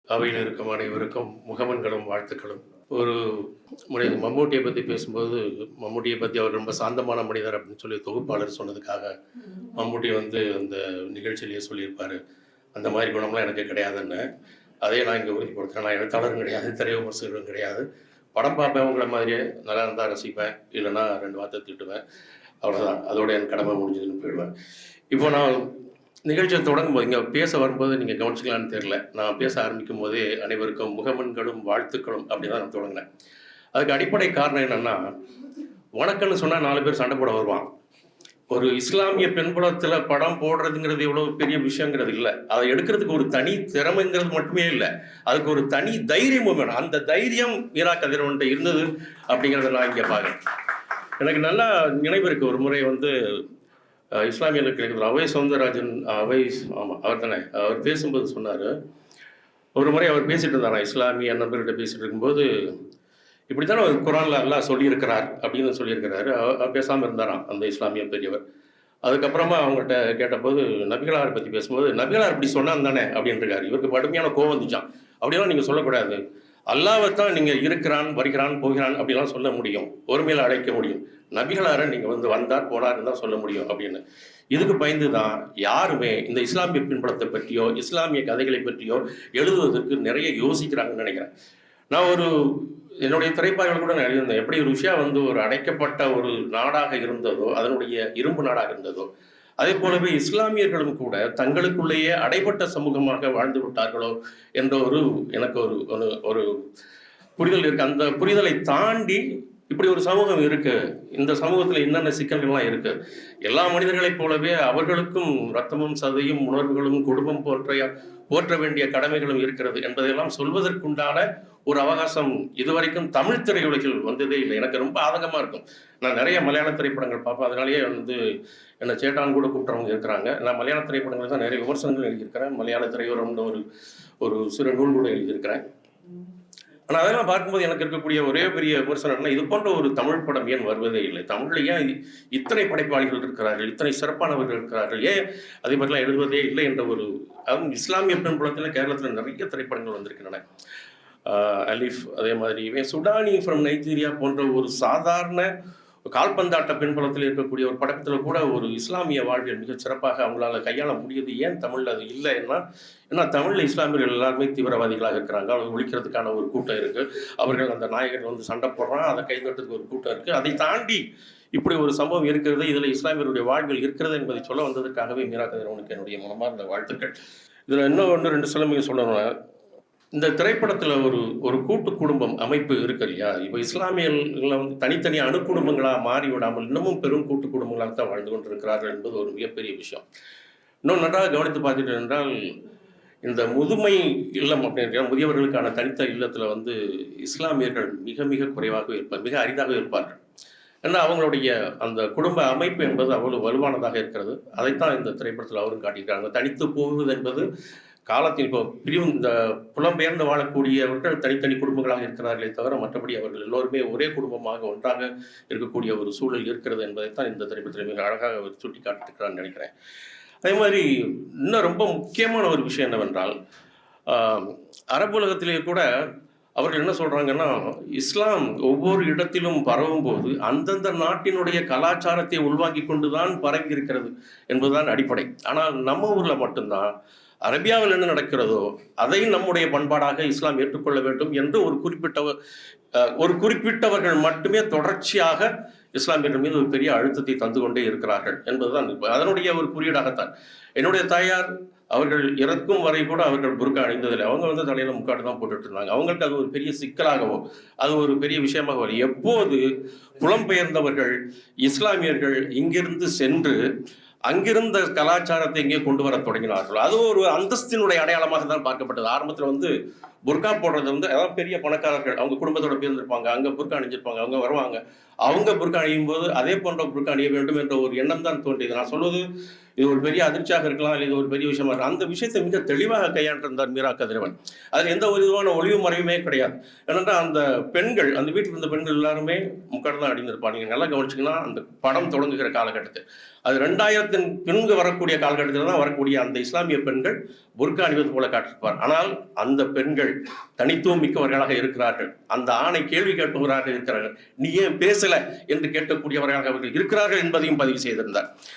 அவையில் இருக்கும் அனைவருக்கும் முகமன்களும் வாழ்த்துக்களும். ஒரு மனிதர் மம்மூட்டியை பற்றி பேசும்போது, மம்மூட்டியை பற்றி அவர் ரொம்ப சாந்தமான மனிதர் அப்படின்னு சொல்லி தொகுப்பாளர் சொன்னதுக்காக, மம்மூட்டி அந்த நிகழ்ச்சியிலேயே சொல்லியிருப்பார், அந்த மாதிரி குணம்லாம் எனக்கு கிடையாதுன்னு. அதே நான் இங்கே உறுதிப்படுத்துகிறேன். நான் எழுத்தாளரும் கிடையாது, திரை விமர்சகரும் கிடையாது. படம் பார்ப்பேன், உங்களை மாதிரியே நல்லா இருந்தால் ரசிப்பேன், இல்லைன்னா 2 வார்த்தை திட்டுவேன், அவ்வளோதான். அதோட என் கடமை முடிஞ்சதுன்னு போயிடுவேன். இப்போ நான் நிகழ்ச்சியை தொடங்கும்போது, இங்கே பேச வரும்போது நீங்கள் கவனிச்சிக்கலான்னு தெரியல, நான் பேச ஆரம்பிக்கும் போதே அனைவருக்கும் முகமன்களும் வாழ்த்துக்களும் அப்படி தான் நான் தொடங்கினேன். அதுக்கு அடிப்படை காரணம் என்னென்னா, வணக்கம்னு சொன்னால் 4 பேர் சண்டை போட வருவான். ஒரு இஸ்லாமிய பெண்புலத்தில் படம் போடுறதுங்கிறது எவ்வளோ பெரிய விஷயங்கிறது இல்லை. அதை எடுக்கிறதுக்கு ஒரு தனி திறமைங்கிறது மட்டுமே இல்லை, அதுக்கு ஒரு தனி தைரியமும் வேணும். அந்த தைரியம் மீரா கதிரவன்கிட்ட இருந்தது அப்படிங்கிறத நான் இங்கே பார்க்குறேன். எனக்கு நல்லா நினைவு இருக்குது, ஒரு முறை இஸ்லாமியர்களுக்கு இருக்கிற அவை சவுந்தரராஜன், ஆமாம் அவர் தானே, அவர் பேசும்போது சொன்னார், ஒரு முறை அவர் பேசிகிட்டு இருந்தாரா இஸ்லாமிய நண்பர்கிட்ட பேசிகிட்டு இருக்கும்போது, இப்படி தானே ஒரு குரானில் அல்லாஹ் சொல்லியிருக்கிறார் அப்படின்னு சொல்லியிருக்கிறாரு. அவர் பேசாமல் இருந்தாராம் அந்த இஸ்லாமிய பெரியவர். அதுக்கப்புறமா அவங்ககிட்ட கேட்டபோது நபிகளார் பற்றி பேசும்போது, நபிகளார் இப்படி சொன்னான் தானே அப்படின்ட்டுருக்காரு. இவருக்கு கடுமையான கோவம் வந்துச்சான். அப்படிலாம் நீங்கள் சொல்லக்கூடாது, அல்லாவை தான் நீங்கள் இருக்கிறான், வருகிறான், போகிறான் அப்படிலாம் சொல்ல முடியும், ஒருமையில் அழைக்க முடியும். நபிகளாரை நீங்கள் வந்தார் போனார்னு தான் சொல்ல முடியும் அப்படின்னு. இதுக்கு பயந்து தான் யாருமே இந்த இஸ்லாமிய பின்புலத்தை பற்றியோ இஸ்லாமிய கதைகளை பற்றியோ எழுதுவதற்கு நிறைய யோசிக்கிறாங்கன்னு நினைக்கிறேன். நான் என்னுடைய திரைப்பாய்கள் கூட நான் எழுதியிருந்தேன், எப்படி ஒரு விஷயம் ஒரு அடைக்கப்பட்ட ஒரு நாடாக இருந்ததோ, அதனுடைய இரும்பு நாடாக இருந்ததோ, அதே போலவே இஸ்லாமியர்களும் கூட தங்களுக்குள்ளேயே அடைபட்ட சமூகமாக வாழ்ந்து விட்டார்களோ என்ற எனக்கு ஒரு புரிதல் இருக்கு. அந்த புரிதலை தாண்டி இப்படி ஒரு சமூகம் இருக்கு, இந்த சமூகத்தில் என்னென்ன சிக்கல்கள்லாம் இருக்கு, எல்லா மனிதர்களைப் போலவே அவர்களுக்கும் ரத்தமும் சதையும் உணர்வுகளும் குடும்பம் போற்ற வேண்டிய கடமைகளும் இருக்கிறது என்பதையெல்லாம் சொல்வதற்குண்டான ஒரு அவகாசம் இதுவரைக்கும் தமிழ் திரையுலகில் வந்ததே இல்லை. எனக்கு ரொம்ப ஆதங்கமாக இருக்கும். நான் நிறைய மலையாள திரைப்படங்கள் பார்ப்பேன், அதனாலேயே என்னை சேட்டான் கூட கூப்பிட்றவங்க இருக்கிறாங்க. நான் மலையாள திரைப்படங்கள் தான் நிறைய விமர்சனங்கள் எழுதியிருக்கிறேன், மலையாள திரையுலகம்னு ஒரு சிறு நூல் கூட எழுதியிருக்கிறேன். ஆனால் அதெல்லாம் பார்க்கும்போது எனக்கு இருக்கக்கூடிய ஒரே பெரிய விமர்சனம்னா, இது போன்ற ஒரு தமிழ் படம் ஏன் வருவதே இல்லை, தமிழில் ஏன் இத்தனை படைப்பாளிகள் இருக்கிறார்கள், இத்தனை சிறப்பானவர்கள் இருக்கிறார்கள், ஏன் அதே மாதிரிலாம் எழுதுவதே இல்லை என்ற அதுவும் இஸ்லாமிய பெண்புலத்தில் கேரளத்தில் நிறைய திரைப்படங்கள் வந்திருக்கின்றன. அலிஃப், அதே மாதிரி சுடானி ஃப்ரம் நைஜீரியா போன்ற ஒரு சாதாரண கால்பந்தாட்ட பின்புலத்தில் இருக்கக்கூடிய ஒரு படத்தில் கூட ஒரு இஸ்லாமிய வாழ்வியல் மிகச் சிறப்பாக அவங்களால கையாள முடியுது. ஏன் தமிழில் அது இல்லைன்னா, ஏன்னா தமிழில் இஸ்லாமியர்கள் எல்லாருமே தீவிரவாதிகளாக இருக்கிறாங்க, அவங்க ஒழிக்கிறதுக்கான ஒரு கூட்டம் இருக்குது, அவர்கள் அந்த நாயகர்கள் சண்டை போடுறான், அதை கைதட்டுறதுக்கு ஒரு கூட்டம் இருக்குது. அதை தாண்டி இப்படி ஒரு சம்பவம் இருக்கிறது, இதில் இஸ்லாமியருடைய வாழ்வில் இருக்கிறது என்பதை சொல்ல வந்ததுக்காகவே மீரா கதிரவனுக்கு என்னுடைய மனமார்ந்த வாழ்த்துக்கள். இதில் இன்னும் 2 சிலமையை சொல்லணும். இந்த திரைப்படத்தில் ஒரு கூட்டு குடும்பம் அமைப்பு இருக்கு இல்லையா, இப்போ இஸ்லாமியர்களை தனித்தனி அணுக்குடும்பங்களாக மாறிவிடாமல் இன்னமும் பெரும் கூட்டு குடும்பங்களாக தான் வாழ்ந்து கொண்டிருக்கிறார்கள் என்பது ஒரு மிகப்பெரிய விஷயம். இன்னும் நன்றாக கவனித்து பார்த்துட்டு என்றால், இந்த முதுமை இல்லம் அப்படின்ற முதியவர்களுக்கான தனித்த இல்லத்தில் இஸ்லாமியர்கள் மிக மிக குறைவாக இருப்பார், மிக அரிதாக இருப்பார்கள். ஏன்னா அவங்களுடைய அந்த குடும்ப அமைப்பு என்பது அவ்வளவு வலுவானதாக இருக்கிறது. அதைத்தான் இந்த திரைப்படத்தில் அவரும் காட்டியிருக்காங்க. தனித்து போகுது என்பது காலத்தின் இப்போ இந்த புலம்பெயர்ந்து வாழக்கூடியவர்கள் தனித்தனி குடும்பங்களாக இருக்கிறார்களே தவிர, மற்றபடி அவர்கள் எல்லோருமே ஒரே குடும்பமாக ஒன்றாக இருக்கக்கூடிய ஒரு சூழல் இருக்கிறது என்பதைத்தான் இந்த திரைப்படத்தில் மிக அழகாக அவர் சுட்டி காட்டியிருக்கிறான்னு நினைக்கிறேன். அதே மாதிரி இன்னும் ரொம்ப முக்கியமான ஒரு விஷயம் என்னவென்றால், அரபு உலகத்திலே கூட அவர்கள் என்ன சொல்கிறாங்கன்னா, இஸ்லாம் ஒவ்வொரு இடத்திலும் பரவும் போது அந்தந்த நாட்டினுடைய கலாச்சாரத்தை உள்வாங்கி கொண்டு தான் பரவி இருக்கிறது என்பதுதான் அடிப்படை. ஆனால் நம்ம ஊரில் மட்டும்தான் அரேபியாவில் என்ன நடக்கிறதோ அதை நம்முடைய பண்பாடாக இஸ்லாம் ஏற்றுக்கொள்ள வேண்டும் என்று ஒரு குறிப்பிட்டவர்கள் மட்டுமே தொடர்ச்சியாக இஸ்லாமியர்கள் மீது ஒரு பெரிய அழுத்தத்தை தந்து கொண்டே இருக்கிறார்கள் என்பதுதான் அதனுடைய ஒரு குறியீடாகத்தான். என்னுடைய தாயார் அவர்கள் இறக்கும் வரை கூட அவர்கள் புர்கா அணிந்ததில்லை, அவங்க தலையில முக்காடு தான் போட்டுட்டு இருந்தாங்க. அவங்களுக்கு அது ஒரு பெரிய சிக்கலாகவோ அது ஒரு பெரிய விஷயமாக எப்போது புலம்பெயர்ந்தவர்கள் இஸ்லாமியர்கள் இங்கிருந்து சென்று அங்கிருந்த கலாச்சாரத்தை இங்கே கொண்டு வர தொடங்கினார்கள், அது ஒரு அந்தஸ்தினுடைய அடையாளமாக தான் பார்க்கப்பட்டது. ஆரம்பத்தில் புர்கா போடுறது அதாவது பெரிய பணக்காரர்கள் அவங்க குடும்பத்தோட பேர்ந்திருப்பாங்க, அங்கே புர்கா அணிஞ்சிருப்பாங்க, அவங்க வருவாங்க, அவங்க புர்கா அணியும் போது அதே போன்ற புர்கா அணிய வேண்டும் என்ற ஒரு எண்ணம் தான் தோன்றியது. நான் சொல்வது இது ஒரு பெரிய அதிர்ச்சியாக இருக்கலாம், இல்லை இது ஒரு பெரிய விஷயமா இருக்கலாம். அந்த விஷயத்தை மிக தெளிவாக கையாண்டிருந்தார் மீரா கதிரவன். அதில் எந்த ஒரு விதமான ஒளிவு மறைவுமே கிடையாது. ஏனென்றால் அந்த பெண்கள், அந்த வீட்டில் இருந்த பெண்கள் எல்லாருமே முக்காடு தான் அணிந்திருப்பாங்க. நீங்கள் நல்லா கவனிச்சிங்கன்னா அந்த படம் தொடங்குகிற காலகட்டத்தில் அது 2000 பின்பு வரக்கூடிய காலகட்டத்தில் தான் வரக்கூடிய அந்த இஸ்லாமிய பெண்கள் புர்கா அணிவது போல காட்டிருப்பார். ஆனால் அந்த பெண்கள் தனித்துவம் மிக்கவர்களாக இருக்கிறார்கள். அந்த ஆணை கேள்வி கேட்பவராக இருக்கிறார்கள். நீ ஏன் பேசல என்று கேட்கக்கூடியவர்களாக அவர்கள் இருக்கிறார்கள் என்பதையும் பதிவு செய்திருந்தார்.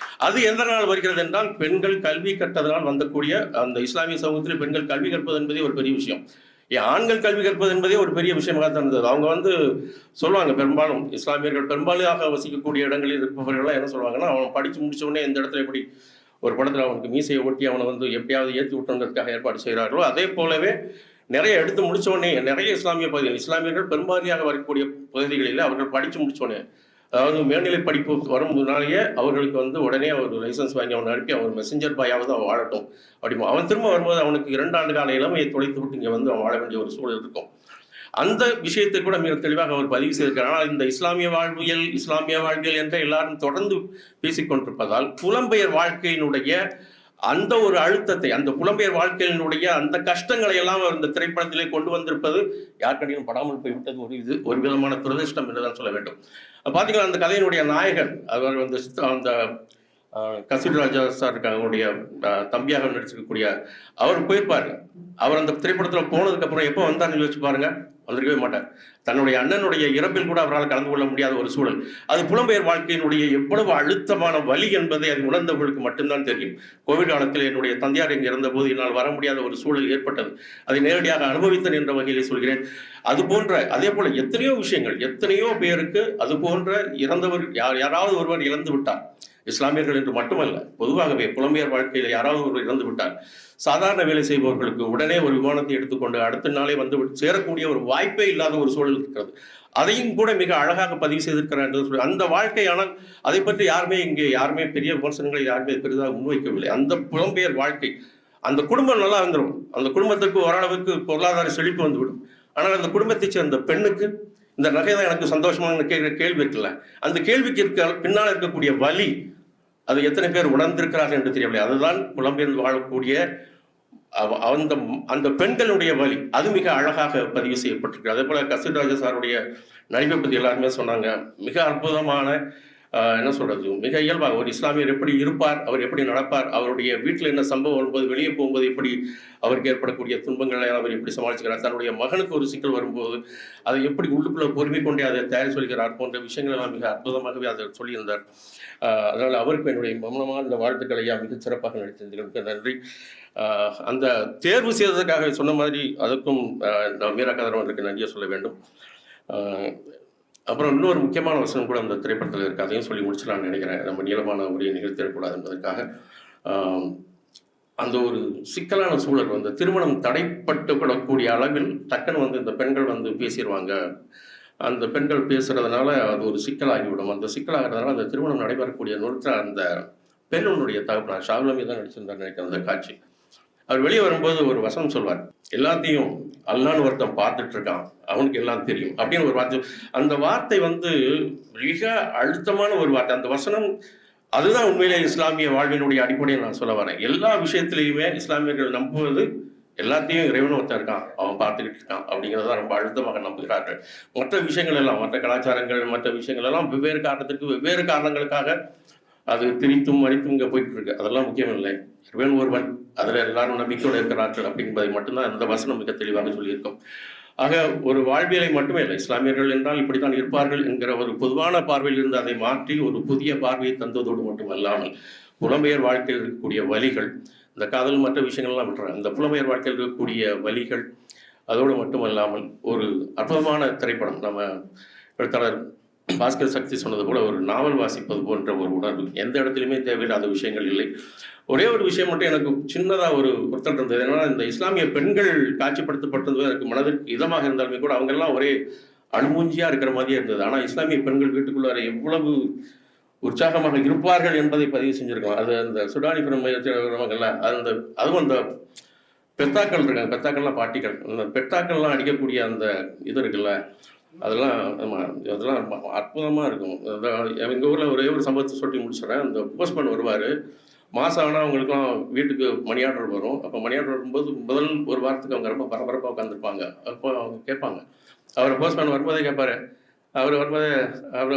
அது எந்த நாள் வருகிறது என்றால், பெண்கள் கல்வி கற்றதனால் வந்தக்கூடிய அந்த இஸ்லாமிய சமூகத்தில் பெண்கள் கல்வி கற்பது என்பதே ஒரு பெரிய விஷயம். ஆண்கள் கல்வி கற்பது என்பதே ஒரு பெரிய விஷயமாக தான் இருந்தது. அவங்க சொல்லுவாங்க, பெரும்பாலும் இஸ்லாமியர்கள் பெரும்பாலாக வசிக்கக்கூடிய இடங்களில் இருப்பவர்கள்லாம் என்ன சொல்லுவாங்கன்னா, அவன் படித்து முடிச்ச உடனே இந்த இடத்துல எப்படி ஒரு படத்தில் அவனுக்கு மீசையை ஒட்டி அவனை எப்படியாவது ஏற்றி விட்டுறதுக்காக ஏற்பாடு செய்கிறார்களோ, அதே போலவே நிறைய எடுத்து முடிச்சோடனே நிறைய இஸ்லாமிய பகுதிகள், இஸ்லாமியர்கள் பெரும்பாலியாக வரக்கூடிய பகுதிகளில் அவர்கள் படித்து முடிச்சோடனே, அதாவது மேல்நிலை படிப்பு வரும் முன்னாலேயே அவர்களுக்கு உடனே அவர் லைசன்ஸ் வாங்கி அவனை அனுப்பி அவர் மெசஞ்சர் பாயாவது அவன் வாழட்டும் அப்படிமா. அவன் திரும்ப வரும்போது அவனுக்கு 2 ஆண்டு கால இளமையை தொலைத்து விட்டு இங்கே அவன் வாழ வேண்டிய ஒரு சூழல் இருக்கும். அந்த விஷயத்தை கூட மிக தெளிவாக அவர் பதிவு செய்திருக்கிறார். ஆனால் இந்த இஸ்லாமிய வாழ்வியல் என்ற எல்லாரும் தொடர்ந்து பேசிக்கொண்டிருப்பதால் புலம்பெயர் வாழ்க்கையினுடைய அந்த ஒரு அழுத்தத்தை, அந்த புலம்பெயர் வாழ்க்கையினுடைய அந்த கஷ்டங்களை எல்லாம் இந்த திரைப்படத்திலே கொண்டு வந்திருப்பது யாருக்கடியும் படாமல் போய்விட்டது ஒரு விதமான துரதிருஷ்டம் என்றுதான் சொல்ல வேண்டும். பார்த்தீங்கன்னா அந்த கதையினுடைய நாயகன் அவர் அந்த கசில் ராஜா சார் அவருடைய தம்பியாக நடிச்சிருக்கக்கூடிய அவர் போயிருப்பாரு. அவர் அந்த திரைப்படத்தில் போனதுக்கு அப்புறம் எப்போ வந்தார்னு யோசிச்சு பாருங்க, வந்திருக்கவே மாட்டார். தன்னுடைய அண்ணனுடைய இறப்பில் கூட அவரால் கலந்து கொள்ள முடியாத ஒரு சூழல். அது புலம்பெயர் வாழ்க்கையினுடைய எவ்வளவு அழுத்தமான வலி என்பதை அது உணர்ந்தவர்களுக்கு மட்டும்தான் தெரியும். கோவிட் காலத்தில் என்னுடைய தந்தையார் இங்கே இறந்தபோது என்னால் வர முடியாத ஒரு சூழல் ஏற்பட்டது. அதை நேரடியாக அனுபவித்தேன் என்ற வகையிலே சொல்கிறேன். அது போன்ற அதே போல எத்தனையோ விஷயங்கள், எத்தனையோ பேருக்கு அது போன்ற இறந்தவர் யாராவது ஒருவர் இறந்து விட்டார். இஸ்லாமியர்கள் என்று மட்டுமல்ல, பொதுவாகவே புலம்பெயர் வாழ்க்கையில் யாராவது ஒருவர் இறந்து விட்டார். சாதாரண வேலை செய்பவர்களுக்கு உடனே ஒரு விமானத்தை எடுத்துக்கொண்டு அடுத்த நாளே வந்து சேரக்கூடிய ஒரு வாய்ப்பே இல்லாத ஒரு சூழல் இருக்கிறது. அதையும் கூட மிக அழகாக பதிவு செய்திருக்கிறார் என்று சொல்லி அந்த வாழ்க்கை. ஆனால் அதை பற்றி யாருமே பெரிய விமர்சனங்களை யாருமே பெரிதாக முன்வைக்கவில்லை. அந்த புலம்பெயர் வாழ்க்கை, அந்த குடும்பம் நல்லா இருந்துடும், அந்த குடும்பத்துக்கு ஓரளவுக்கு பொருளாதார செழிப்பு வந்துவிடும். ஆனால் அந்த குடும்பத்தை சேர்ந்த பெண்ணுக்கு இந்த நகை தான் எனக்கு சந்தோஷமான கேட்கிற கேள்வி இருக்குல்ல, அந்த கேள்விக்கு பின்னால் இருக்கக்கூடிய வலி அது எத்தனை பேர் உணர்ந்திருக்கிறார்கள் என்று தெரியவில்லை. அதுதான் புலம்பெயர்ந்து வாழக்கூடிய அந்த பெண்களுடைய வலி, அது மிக அழகாக பதிவு செய்யப்பட்டிருக்கு. அதே போல கசில் ராஜா சாருடைய நடிப்பை பற்றி எல்லாருமே சொன்னாங்க. மிக அற்புதமான என்ன சொல்றது, மிக இயல்பாக ஒரு இஸ்லாமியர் எப்படி இருப்பார், அவர் எப்படி நடப்பார், அவருடைய வீட்டில் என்ன சம்பவம் வரும்போது, வெளியே போகும்போது எப்படி அவருக்கு ஏற்படக்கூடிய துன்பங்களை அவர் எப்படி சமாளிச்சுக்கிறார், தன்னுடைய மகனுக்கு ஒரு சிக்கல் வரும்போது அதை எப்படி உள்ளுக்குள்ள பொறுமை கொண்டே அதை தயார் சொல்கிறார் போன்ற விஷயங்கள் எல்லாம் மிக அற்புதமாகவே அதை சொல்லியிருந்தார். அதனால் அவருக்கு என்னுடைய மௌனமான இந்த வாழ்த்துக்களை மிக சிறப்பாக நடித்திருந்தீர்கள், நன்றி. அந்த தேர்வு செய்ததற்காக சொன்ன மாதிரி அதுக்கும் நான் மீரா கதிரவனுக்கு நன்றியை சொல்ல வேண்டும். அப்புறம் இன்னொரு முக்கியமான வசனம் கூட அந்த திரைப்படத்தில் இருக்குது, அதையும் சொல்லி முடிச்சலான்னு நினைக்கிறேன். நம்ம நீளமான உரையை நிகழ்த்திடக்கூடாது என்பதற்காக. அந்த ஒரு சிக்கலான சூழல் திருமணம் தடைப்பட்டுப்படக்கூடிய அளவில் டக்குன்னு இந்த பெண்கள் பேசிடுவாங்க. அந்த பெண்கள் பேசுறதுனால அது ஒரு சிக்கலாகிவிடும். அந்த சிக்கலாகிறதுனால அந்த திருமணம் நடைபெறக்கூடிய நேரத்தில் அந்த பெண்ணுடைய தகப்பனார் ஷாகுலமி தான் நடிச்சிருந்தார் நினைக்கிறேன் அந்த காட்சி. அவர் வெளியே வரும்போது ஒரு வசனம் சொல்வார், எல்லாத்தையும் அல்லான்னு ஒருத்தன் பார்த்துட்டு இருக்கான், அவனுக்கு எல்லாம் தெரியும் அப்படின்னு ஒரு வார்த்தை. அந்த வார்த்தை மிக அழுத்தமான ஒரு வார்த்தை. அந்த வசனம் அதுதான் உண்மையிலே இஸ்லாமிய வாழ்வினுடைய அடிப்படையை நான் சொல்ல வரேன். எல்லா விஷயத்திலையுமே இஸ்லாமியர்கள் நம்புவது எல்லாத்தையும் இறைவன் ஒருத்தன் இருக்கான், அவன் பார்த்துக்கிட்டு இருக்கான் அப்படிங்கிறதான் ரொம்ப அழுத்தமாக நம்புகிறார்கள். மற்ற விஷயங்கள் எல்லாம், மற்ற கலாச்சாரங்கள், மற்ற விஷயங்கள் எல்லாம் வெவ்வேறு காரணத்திற்கு வெவ்வேறு காரணங்களுக்காக அது திரித்தும் மறித்தும் இங்கே போயிட்டு இருக்கு. அதெல்லாம் முக்கியம் இல்லை, இறைவன் ஒருவன், அதில் எல்லாரும் நம்பிக்கையோடு இருக்கிறார்கள் அப்படின்பதை மட்டும்தான் இந்த வசனம் மிக தெளிவாக சொல்லியிருக்கும். ஆக ஒரு வாழ்வியலை மட்டுமே இல்லை, இஸ்லாமியர்கள் என்றால் இப்படித்தான் இருப்பார்கள் என்கிற ஒரு பொதுவான பார்வையில் இருந்து அதை மாற்றி ஒரு புதிய பார்வையை தந்ததோடு மட்டுமல்லாமல் புலம்பெயர் வாழ்க்கையில் இருக்கக்கூடிய வலிகள், இந்த காதல் மற்ற விஷயங்கள்லாம் விட்டுறாங்க, இந்த புலம்பெயர் வாழ்க்கையில் இருக்கக்கூடிய வலிகள், அதோடு மட்டுமல்லாமல் ஒரு அற்புதமான திரைப்படம். நம்ம எழுத்தாளர் பாஸ்கர் சக்தி சொன்னது போல ஒரு நாவல் வாசிப்பது போன்ற ஒரு உணர்வு எந்த இடத்துலையுமே தேவையில்லாத விஷயங்கள் இல்லை. ஒரே ஒரு விஷயம் மட்டும் எனக்கு சின்னதாக ஒரு பொருத்தம் இருந்தது. ஏன்னா இந்த இஸ்லாமிய பெண்கள் காட்சிப்படுத்தப்பட்டது எனக்கு மனதிற்கு இதமாக இருந்தாலுமே கூட அவங்கெல்லாம் ஒரே அணுமூஞ்சியாக இருக்கிற மாதிரியே இருந்தது. ஆனால் இஸ்லாமிய பெண்கள் வீட்டுக்குள்ளார எவ்வளவு உற்சாகமாக இருப்பார்கள் என்பதை பதிவு செஞ்சுருக்கலாம். அது அந்த சுடானி பெருமையெல்லாம் அதுவும் அந்த பெத்தாக்கள் இருக்காங்க, பெத்தாக்கள்லாம் பாட்டிகள், அந்த பெத்தாக்கள்லாம் அடிக்கக்கூடிய அந்த இது இருக்குல்ல, அதெல்லாம் ஆமாம், அதெல்லாம் அற்புதமாக இருக்கும். அதான் எங்கள் ஊரில் ஒரே ஒரு சம்பவத்தை சொல்லி முடிச்சிடுறேன். அந்த போஸ்ட்மேன் வருவார். மாதம் ஆனால் அவங்களுக்குலாம் வீட்டுக்கு மணி ஆர்டர் வரும். அப்போ மணி ஆர்டர் வரும்போது முதல் ஒரு வாரத்துக்கு அவங்க ரொம்ப பரபரப்பாக உட்காந்துருப்பாங்க. அப்போ அவங்க கேட்பாங்க. அவர் போஸ்ட்மேன் வரும்போதே கேட்பாரு. அவர்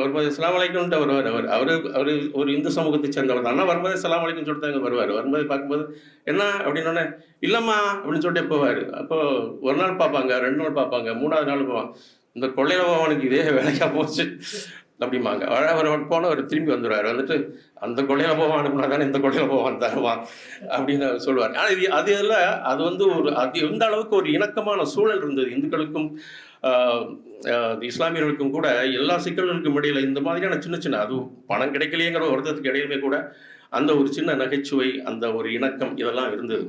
வரும்போது "அஸ்ஸலாமு அலைக்கும்ன்ட்டு" வருவார். அவரு ஒரு இந்து சமூகத்தை சேர்ந்தவர் தான். ஆனா வரும்போதே "அஸ்ஸலாமு அலைக்கும்" சொல்லிட்டு தான் இங்க வருவாரு. வரும்போது பார்க்கும்போது, "என்ன?" அப்படின்னோனே, "இல்லம்மா" அப்படின்னு சொல்லிட்டே போவாரு. அப்போ 1 நாள் பார்ப்பாங்க, 2 நாள் பார்ப்பாங்க, 3வது நாள் போவான். "இந்த கொள்ளையில போவானுக்கு இதே வேலையா போச்சு" அப்படிம்பாங்க. அவர் போனவர் திரும்பி வந்துருவாரு. வந்துட்டு, "அந்த கொள்ளையில போவான் அனுப்புனா தானே இந்த கொள்ளையில போவான் தருவான்" அப்படின்னு அவர் சொல்லுவார். ஆனா அது வந்து அது எந்த அளவுக்கு ஒரு இணக்கமான சூழல் இருந்தது இந்துக்களுக்கும் ஆ இஸ்லாமியர்களுக்கும் கூட எல்லா சிக்கல்களுக்கும் இடையில இந்த மாதிரியான சின்ன சின்ன அது பணம் கிடைக்கலையேங்கிற வருத்தத்துக்கு இடையிலுமே கூட அந்த ஒரு சின்ன நகைச்சுவை, அந்த ஒரு இணக்கம் இதெல்லாம் இருந்தது.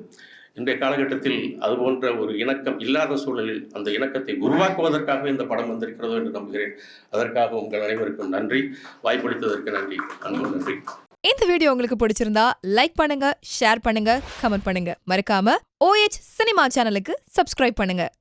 இன்றைய காலகட்டத்தில் அது போன்ற ஒரு இணக்கம் இல்லாத சூழலில் அந்த இணக்கத்தை உருவாக்குவதற்காகவே இந்த படம் வந்திருக்கிறதோ என்று நம்புகிறேன். அதற்காக உங்கள் அனைவருக்கும் நன்றி. வாய்ப்பளித்ததற்கு நன்றி. அன்பு நன்றி. இந்த வீடியோ உங்களுக்கு பிடிச்சிருந்தா லைக் பண்ணுங்க, ஷேர் பண்ணுங்க, கமெண்ட் பண்ணுங்க. மறக்காம OH சினிமா சேனலுக்கு சப்ஸ்கிரைப் பண்ணுங்க.